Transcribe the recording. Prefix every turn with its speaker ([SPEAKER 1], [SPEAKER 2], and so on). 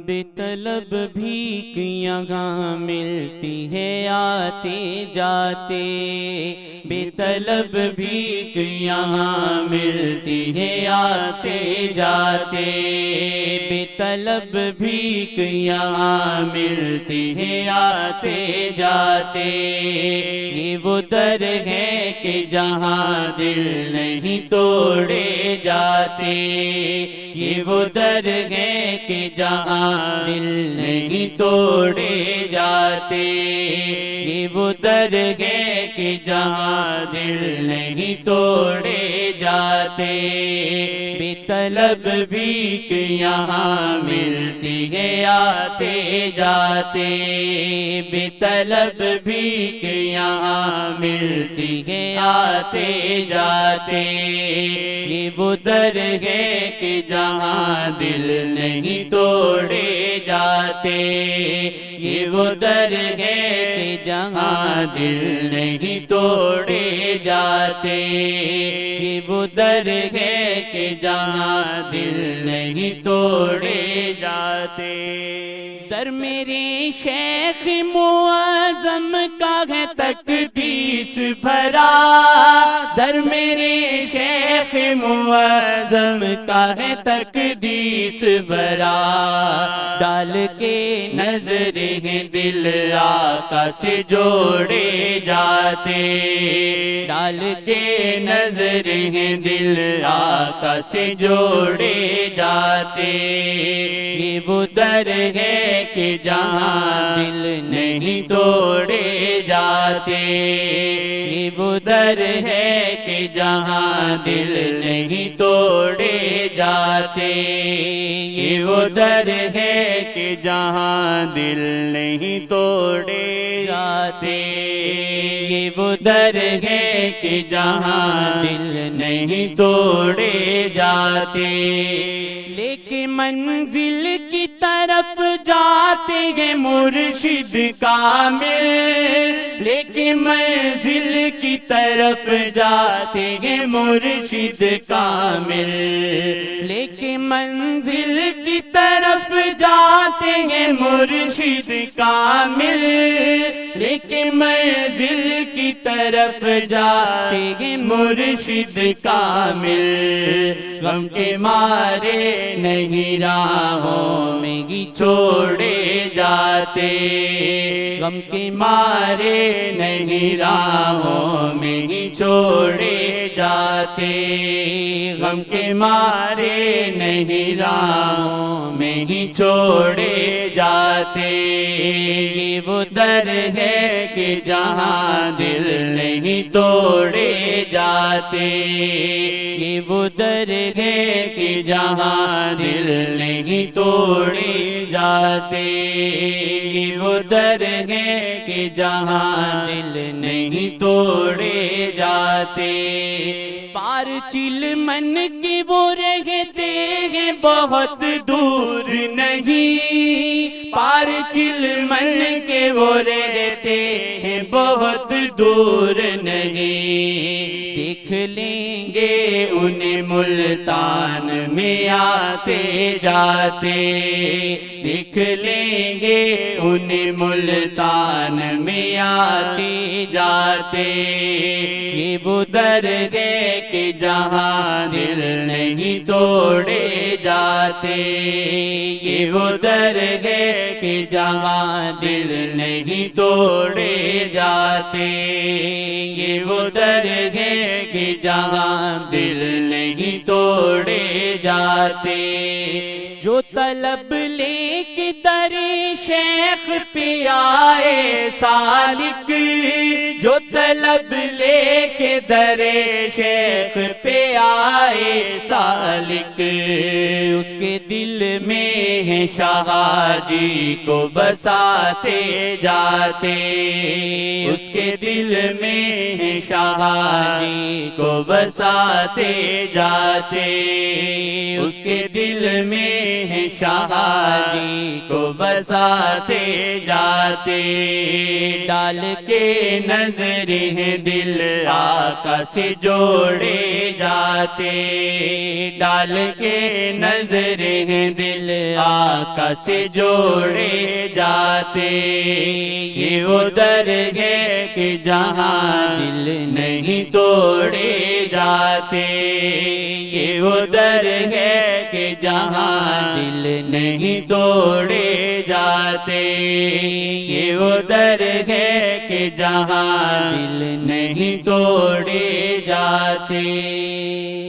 [SPEAKER 1] بے طلب بھیک یہاں ملتی ہے آتے جاتے، بے طلب بھیک یہاں ملتی ہے آتے جاتے، بے طلب بھیک یہاں ملتی ہے آتے جاتے۔ یہ وہ در ہے کہ جہاں دل نہیں توڑے جاتے، یہ وہ در ہے کہ جہاں دل نہیں توڑے جاتے، یہ وہ در ہے کہ جہاں دل نہیں توڑے جاتے۔ بے طلب بھیک یہاں ملتی ہے آتے جاتے، بے طلب بھیک یہاں ملتی ہے آتے جاتے۔ یہ وہ در ہے کہ جہاں دل نہیں توڑے جاتے، یہ وہ در ہے کہ جہاں دل نہیں توڑے جاتے، یہ وہ در ہے کہ جہاں دل نہیں توڑے جاتے۔ در میرے شیخ معظم کا ہے تقدیس بھرا، در میرے شیخ معظم کا ہے تقدیس بھرا، ڈال کے نظر ہیں دل آقا سے جوڑے جاتے، ڈال کے نظر ہیں دل آقا سے جوڑے جاتے۔ یہ وہ در ہے کہ جہاں دل نہیں توڑے جاتے، یہ وہ در ہے کہ جہاں دل نہیں توڑے جاتے، یہ وہ در ہے کہ جہاں دل نہیں توڑے جاتے، یہ وہ در ہے کہ جہاں دل نہیں توڑے جاتے۔ لیکن منزل کی طرف جاتے ہیں مرشد کامل، لیکن منزل کی طرف جاتے ہیں مرشد کامل، لیکن منزل کی طرف جاتے ہیں مرشد کامل، لیکن منزل کی طرف جاتے ہیں مرشد کامل۔ غم کے مارے نہیں راہوں میں ہی چھوڑے جاتے، غم کے مارے نہیں راہوں میں ہی چھوڑے جاتے، غم کے مارے نہیں راہوں میں ہی چھوڑے جاتے۔ یہ وہ در ہے کہ جہاں دل نہیں توڑے جاتے، یہ وہ در ہے کہ جہاں دل نہیں توڑے جاتے، یہ وہ در ہے کہ جہاں دل نہیں توڑے جاتے۔ پار چلمن کے وہ رہتے ہیں بہت دور نہیں، پار چلمن کے وہ رہتے ہیں بہت دور نہیں، دیکھ لیں گے انہیں ملتان میں آتے جاتے، دیکھ لیں گے انہیں ملتان میں آتے جاتے۔ یہ وہ در ہے کہ جہاں دل نہیں توڑے جاتے، یہ وہ در ہے کہ جہاں دل نہیں توڑے جاتے، یہ وہ در ہے کہ جہاں دل نہیں توڑے جاتے۔ جو طلب لے کے در شیخ پہ آئے سالک، جو طلب لے کے در شیخ پہ آئے سالک، اس کے دل میں ہے شاہ جی کو بساتے جاتے، اس کے دل میں ہے شاہ جی کو بساتے جاتے، اس کے دل میں ہے شاہ جی کو بساتے جاتے، ڈال کے نظر ہیں دل آقا سے جوڑے جاتے، ڈال کے نظر ہیں دل آقا سے جوڑے جاتے، یہ وہ در ہے کہ جہاں دل نہیں توڑے جاتے، یہ وہ در ہے کہ جہاں دل نہیں توڑے جاتے، یہ وہ در ہے کہ جہاں دل نہیں توڑے جاتے۔